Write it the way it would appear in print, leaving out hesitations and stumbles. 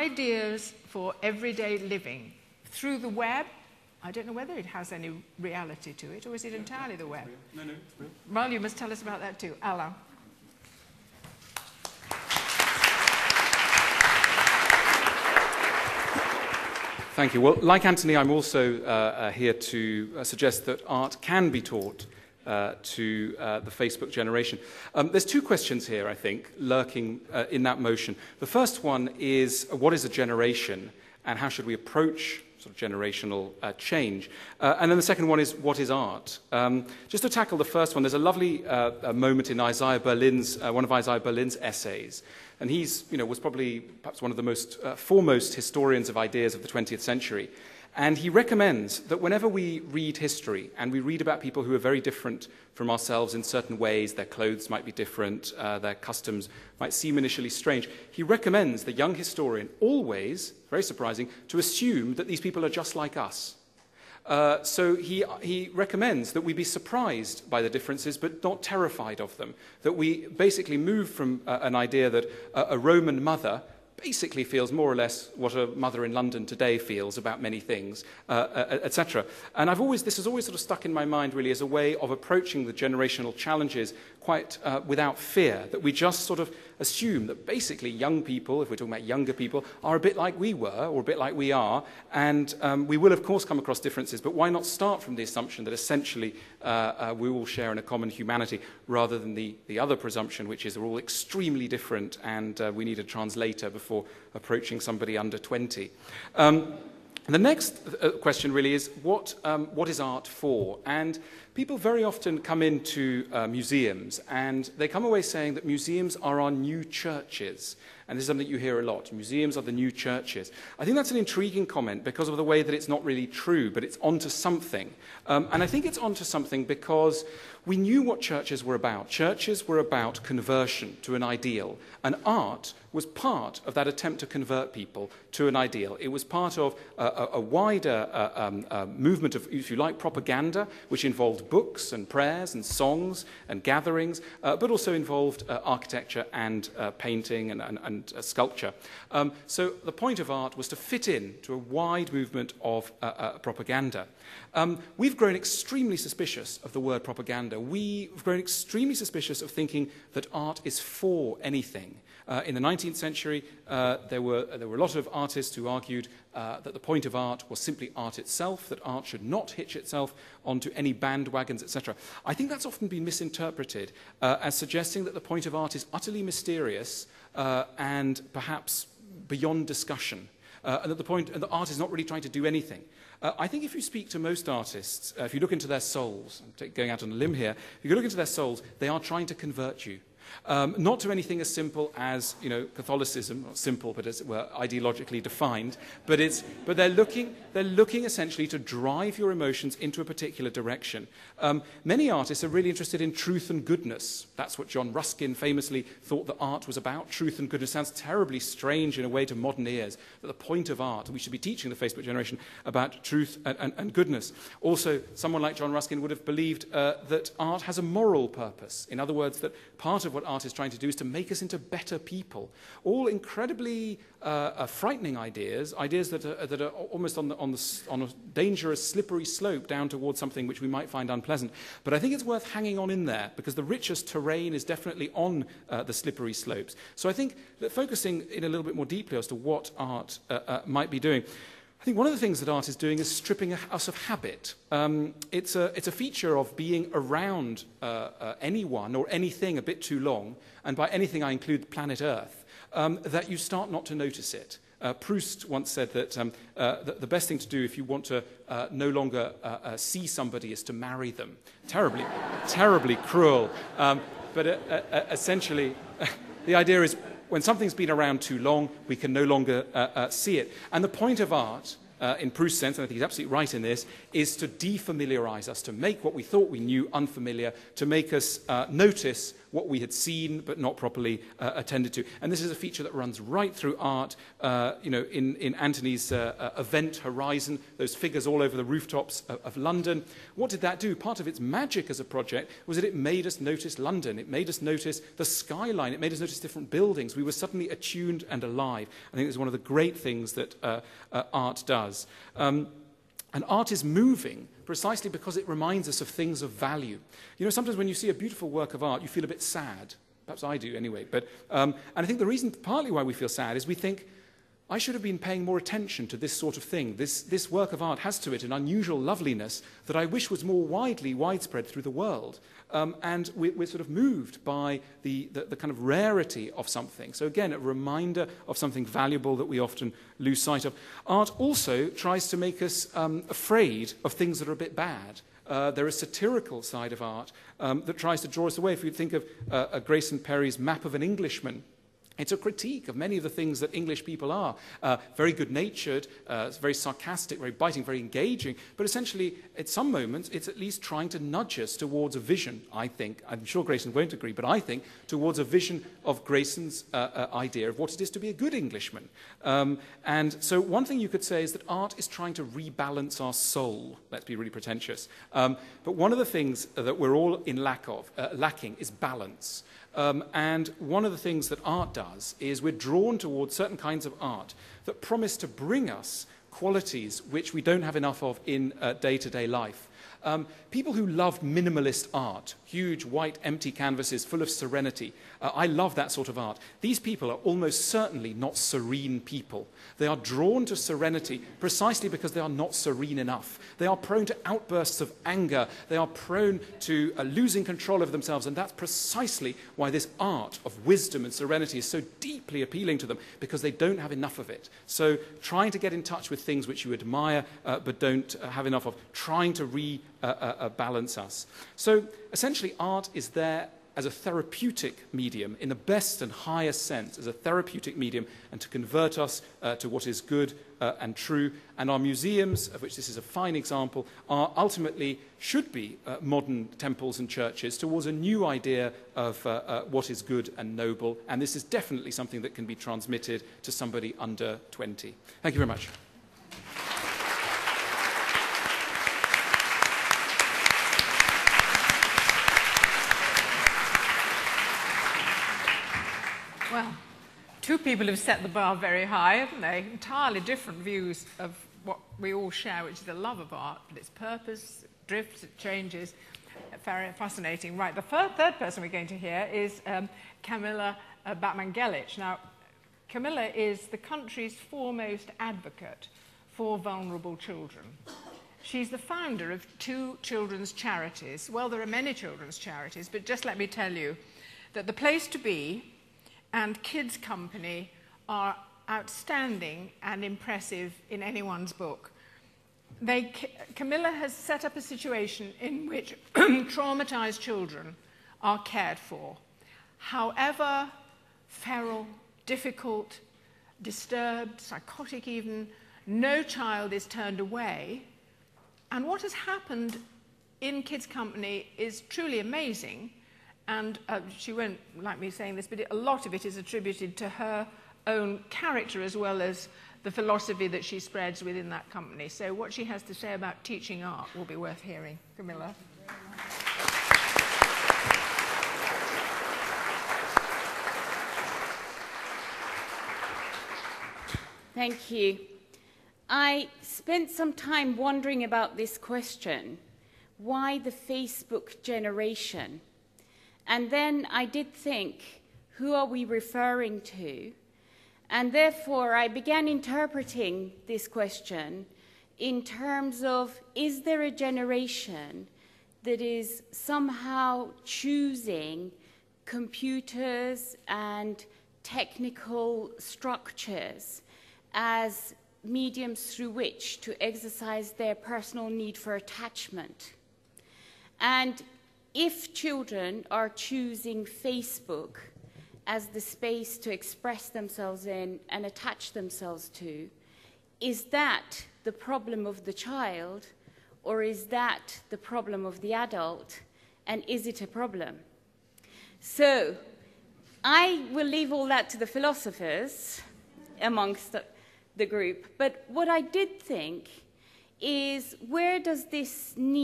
ideas for everyday living through the web. I don't know whether it has any reality to it, or is it entirely the web? No, it's real. Well, you must tell us about that too. Alain. Thank you. Well, like Antony, I'm also here to suggest that art can be taught to the Facebook generation. There's two questions here, I think, lurking in that motion. The first one is, what is a generation, and how should we approach sort of generational change? And then the second one is, what is art? Just to tackle the first one, there's a lovely moment in Isaiah Berlin's, one of Isaiah Berlin's essays. And he's, was probably perhaps one of the most foremost historians of ideas of the 20th century. And he recommends that whenever we read history and we read about people who are very different from ourselves in certain ways, their clothes might be different, their customs might seem initially strange, he recommends the young historian always, very surprising, to assume that these people are just like us. So he recommends that we be surprised by the differences but not terrified of them, that we basically move from an idea that a Roman mother basically feels more or less what a mother in London today feels about many things, etc. And this has always sort of stuck in my mind really as a way of approaching the generational challenges quite without fear, that we just sort of assume that basically young people, if we're talking about younger people, are a bit like we were or a bit like we are, and we will of course come across differences, but why not start from the assumption that essentially we all share in a common humanity rather than the other presumption, which is we're all extremely different and we need a translator before approaching somebody under 20. The next question really is, what is art for? And people very often come into museums and they come away saying that museums are our new churches. And this is something you hear a lot. Museums are the new churches. I think that's an intriguing comment because of the way that it's not really true, but it's onto something. And I think it's onto something because we knew what churches were about. Churches were about conversion to an ideal. And art was part of that attempt to convert people to an ideal. It was part of a wider movement of, if you like, propaganda, which involved books and prayers and songs and gatherings, but also involved architecture and painting and sculpture. So the point of art was to fit in to a wide movement of propaganda. We've grown extremely suspicious of the word propaganda. We've grown extremely suspicious of thinking that art is for anything. In the 19th century, there were a lot of artists who argued that the point of art was simply art itself, that art should not hitch itself onto any bandwagons, etc. I think that's often been misinterpreted as suggesting that the point of art is utterly mysterious and perhaps beyond discussion, and that art is not really trying to do anything. I think if you speak to most artists, if you look into their souls, I'm going out on a limb here, if you look into their souls, they are trying to convert you. Not to anything as simple as, Catholicism, not simple, but as well, ideologically defined, but they're looking essentially to drive your emotions into a particular direction. Many artists are really interested in truth and goodness. That's what John Ruskin famously thought that art was about, truth and goodness. Sounds terribly strange in a way to modern ears, that the point of art, we should be teaching the Facebook generation about truth and goodness. Also, someone like John Ruskin would have believed that art has a moral purpose. In other words, that part of what art is trying to do is to make us into better people. All incredibly frightening ideas that are almost on a dangerous, slippery slope down towards something which we might find unpleasant. But I think it's worth hanging on in there because the richest terrain is definitely on the slippery slopes. So I think that focusing in a little bit more deeply as to what art might be doing, I think one of the things that art is doing is stripping us of habit. It's a feature of being around anyone or anything a bit too long, and by anything I include planet Earth, that you start not to notice it. Proust once said that the best thing to do if you want to no longer see somebody is to marry them. Terribly cruel. But essentially, the idea is when something's been around too long, we can no longer see it. And the point of art, in Proust's sense, and I think he's absolutely right in this, is to defamiliarize us, to make what we thought we knew unfamiliar, to make us notice what we had seen but not properly attended to. And this is a feature that runs right through art. In Antony's event Horizon, those figures all over the rooftops of London. What did that do? Part of its magic as a project was that it made us notice London. It made us notice the skyline. It made us notice different buildings. We were suddenly attuned and alive. I think it's one of the great things that art does. And art is moving precisely because it reminds us of things of value. You know, sometimes when you see a beautiful work of art, you feel a bit sad. Perhaps I do anyway. And I think the reason partly why we feel sad is we think, I should have been paying more attention to this sort of thing. This work of art has to it an unusual loveliness that I wish was more widespread through the world. And we're sort of moved by the kind of rarity of something. So again, a reminder of something valuable that we often lose sight of. Art also tries to make us afraid of things that are a bit bad. There is a satirical side of art that tries to draw us away. If you think of Grayson Perry's Map of an Englishman, it's a critique of many of the things that English people are. Very good-natured, very sarcastic, very biting, very engaging. But essentially, at some moments, it's at least trying to nudge us towards a vision, I think. I'm sure Grayson won't agree, but I think towards a vision of Grayson's idea of what it is to be a good Englishman. And so one thing you could say is that art is trying to rebalance our soul. Let's be really pretentious. But one of the things that we're all in lacking is balance. And one of the things that art does is we're drawn towards certain kinds of art that promise to bring us qualities which we don't have enough of in day-to-day life. People who love minimalist art, huge white empty canvases full of serenity, I love that sort of art. These people are almost certainly not serene people. They are drawn to serenity precisely because they are not serene enough. They are prone to outbursts of anger. They are prone to losing control of themselves, and that's precisely why this art of wisdom and serenity is so deeply appealing to them, because they don't have enough of it. So trying to get in touch with things which you admire but don't have enough of, trying to balance us. So essentially art is there as a therapeutic medium, in the best and highest sense, as a therapeutic medium, and to convert us to what is good and true. And our museums, of which this is a fine example, are ultimately, should be modern temples and churches towards a new idea of what is good and noble. And this is definitely something that can be transmitted to somebody under 20. Thank you very much. Well, two people have set the bar very high, haven't they? Entirely different views of what we all share, which is the love of art, but its purpose, it drifts, it changes. Very fascinating. Right, the third person we're going to hear is Camila Batmanghelidjh. Now, Camila is the country's foremost advocate for vulnerable children. She's the founder of two children's charities. Well, there are many children's charities, but just let me tell you that The Place to Be and Kids Company are outstanding and impressive in anyone's book. Camila has set up a situation in which traumatized children are cared for. However feral, difficult, disturbed, psychotic even, no child is turned away. And what has happened in Kids Company is truly amazing. And she won't like me saying this, but a lot of it is attributed to her own character as well as the philosophy that she spreads within that company. So what she has to say about teaching art will be worth hearing. Camila. Thank you. I spent some time wondering about this question. Why the Facebook generation? And then I did think, who are we referring to? And therefore, I began interpreting this question in terms of, is there a generation that is somehow choosing computers and technical structures as mediums through which to exercise their personal need for attachment? And if children are choosing Facebook as the space to express themselves in and attach themselves to, is that the problem of the child, or is that the problem of the adult, and is it a problem? So I will leave all that to the philosophers amongst the group. But what I did think is, where does this need